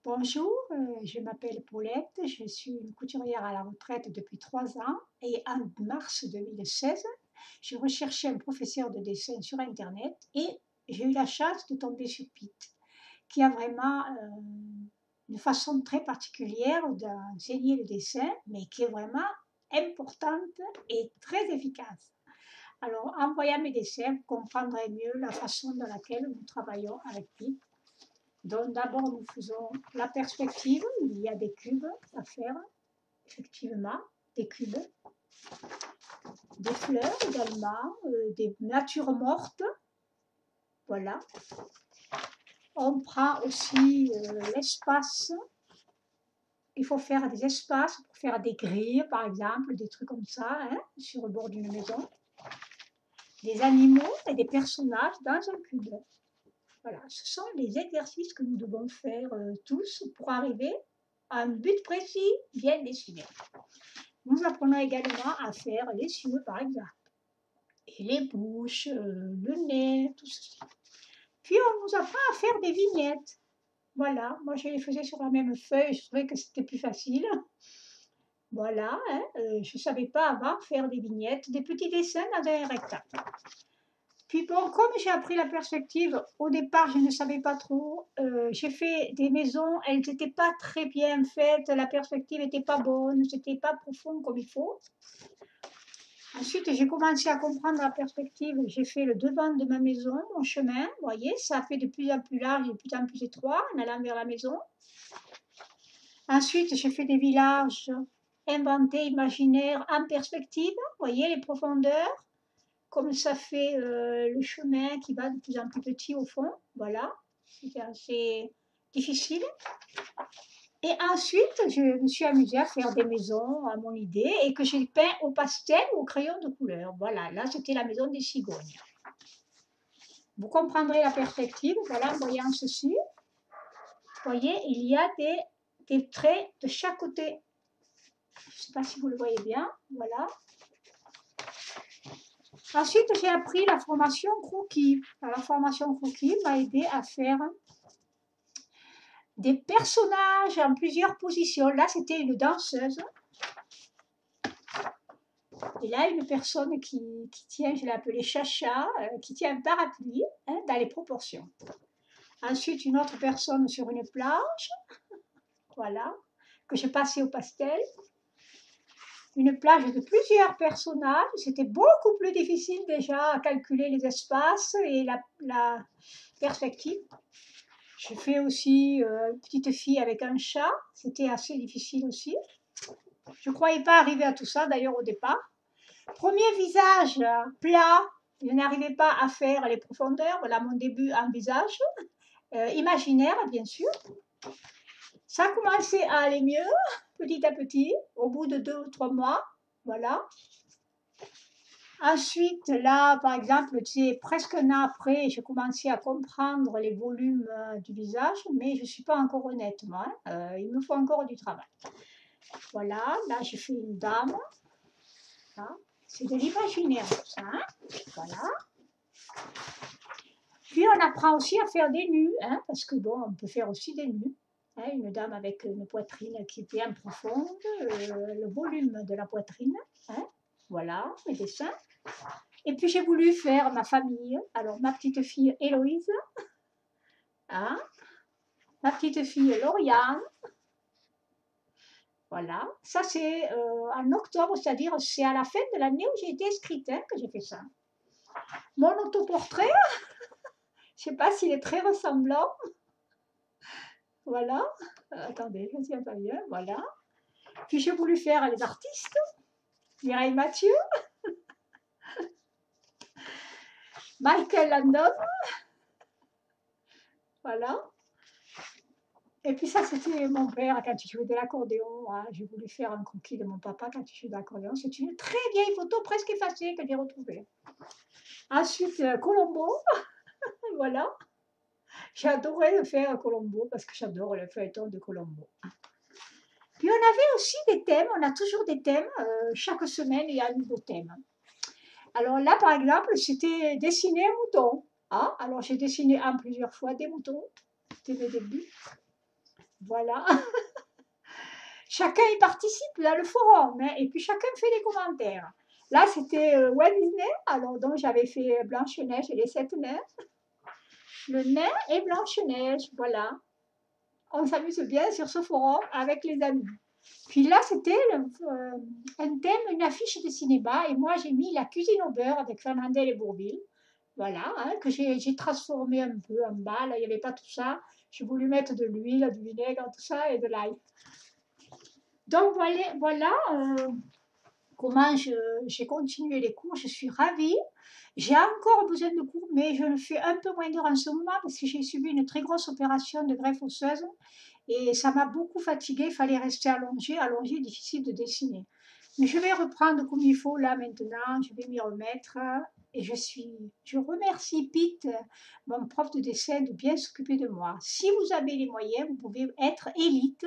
Bonjour, je m'appelle Paulette, je suis une couturière à la retraite depuis 3 ans et en mars 2016, je recherchais un professeur de dessin sur Internet et j'ai eu la chance de tomber sur Pete, qui a vraiment une façon très particulière d'enseigner le dessin, mais qui est vraiment importante et très efficace. Alors, en voyant mes dessins, vous comprendrez mieux la façon dans laquelle nous travaillons avec Pete. Donc d'abord, nous faisons la perspective. Il y a des cubes à faire, effectivement, des cubes, des fleurs également, des natures mortes. Voilà. On prend aussi l'espace. Il faut faire des espaces pour faire des grilles, par exemple, des trucs comme ça, hein, sur le bord d'une maison. Des animaux et des personnages dans un cube. Voilà, ce sont les exercices que nous devons faire tous pour arriver à un but précis bien dessiné. Nous apprenons également à faire les yeux, par exemple, et les bouches, le nez, tout ceci. Puis on nous apprend à faire des vignettes. Voilà, moi je les faisais sur la même feuille, je trouvais que c'était plus facile. Voilà, hein, je ne savais pas avant faire des vignettes, des petits dessins dans un rectangle. Puis bon, comme j'ai appris la perspective, au départ, je ne savais pas trop. J'ai fait des maisons, elles n'étaient pas très bien faites, la perspective n'était pas bonne, c'était pas profond comme il faut. Ensuite, j'ai commencé à comprendre la perspective. J'ai fait le devant de ma maison, mon chemin. Vous voyez, ça fait de plus en plus large et de plus en plus étroit en allant vers la maison. Ensuite, j'ai fait des villages inventés, imaginaires, en perspective. Vous voyez les profondeurs, comme ça fait le chemin qui va de plus en plus petit au fond. Voilà, c'était assez difficile. Et ensuite, je me suis amusée à faire des maisons à mon idée et que j'ai peint au pastel ou au crayon de couleur. Voilà, là c'était la maison des cigognes. Vous comprendrez la perspective, voilà, en voyant ceci. Vous voyez, il y a des traits de chaque côté. Je ne sais pas si vous le voyez bien, voilà. Ensuite, j'ai appris la formation croquis. Alors, la formation croquis m'a aidé à faire des personnages en plusieurs positions. Là, c'était une danseuse. Et là, une personne qui tient, je l'ai appelée Chacha, qui tient un parapluie hein, dans les proportions. Ensuite, une autre personne sur une plage, voilà, que j'ai passée au pastel. Une plage de plusieurs personnages. C'était beaucoup plus difficile déjà à calculer les espaces et la perspective. J'ai fait aussi une petite fille avec un chat. C'était assez difficile aussi. Je ne croyais pas arriver à tout ça d'ailleurs au départ. Premier visage plat, je n'arrivais pas à faire les profondeurs. Voilà mon début en visage. Imaginaire, bien sûr. Ça a commencé à aller mieux, petit à petit, au bout de 2 ou 3 mois. Voilà. Ensuite, là, par exemple, c'est presque un an après, j'ai commencé à comprendre les volumes du visage, mais je ne suis pas encore honnête, moi. Il me faut encore du travail. Voilà, là, j'ai fait une dame. C'est de l'imaginaire, tout ça. Hein, voilà. Puis, on apprend aussi à faire des nus, hein, parce que bon, on peut faire aussi des nus. Hein, une dame avec une poitrine qui est bien profonde, le volume de la poitrine. Hein, voilà, mes dessins. Et puis j'ai voulu faire ma famille. Alors ma petite fille Héloïse, hein, ma petite fille Lauriane. Voilà, ça c'est en octobre, c'est-à-dire c'est à la fin de l'année où j'ai été inscrite hein, que j'ai fait ça. Mon autoportrait, je ne sais pas s'il est très ressemblant. Voilà, attendez, je ne tiens pas bien, voilà. Puis j'ai voulu faire les artistes, Mireille Mathieu, Michael Landon, voilà. Et puis ça, c'était mon père quand il jouait de l'accordéon. Hein. J'ai voulu faire un croquis de mon papa quand il jouait de l'accordéon. C'est une très vieille photo, presque effacée, que j'ai retrouvée. Ensuite, Colombo, voilà. J'ai adoré faire Colombo parce que j'adore le feuilleton de Colombo. Puis on avait aussi des thèmes, on a toujours des thèmes. Chaque semaine, il y a un nouveau thème. Alors là, par exemple, c'était dessiner un mouton. Ah, alors j'ai dessiné en plusieurs fois des moutons. C'était mes débuts. Voilà. Chacun y participe dans le forum, hein, et puis chacun fait des commentaires. Là, c'était Walt Disney, alors donc j'avais fait Blanche-Neige et les sept nains, le nain et Blanche-Neige, voilà. On s'amuse bien sur ce forum avec les amis. Puis là, c'était un thème, une affiche de cinéma, et moi j'ai mis la cuisine au beurre avec Fernandel et Bourvil, voilà, hein, que j'ai transformé un peu en bas, là il n'y avait pas tout ça, j'ai voulu mettre de l'huile, du vinaigre, tout ça, et de l'ail. Donc voilà comment j'ai continué les cours, je suis ravie. J'ai encore besoin de cours, mais je le fais un peu moins dur en ce moment parce que j'ai subi une très grosse opération de greffe osseuse et ça m'a beaucoup fatiguée. Il fallait rester allongé, difficile de dessiner. Mais je vais reprendre comme il faut là maintenant, je vais m'y remettre. Et je remercie Pete, mon prof de dessin, de bien s'occuper de moi. Si vous avez les moyens, vous pouvez être élite.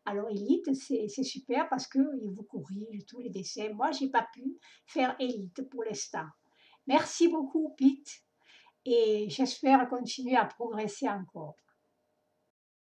Alors, élite, c'est super parce qu'il vous corrige tous les dessins. Moi, j'ai pas pu faire élite pour l'instant. Merci beaucoup, Pete, et j'espère continuer à progresser encore.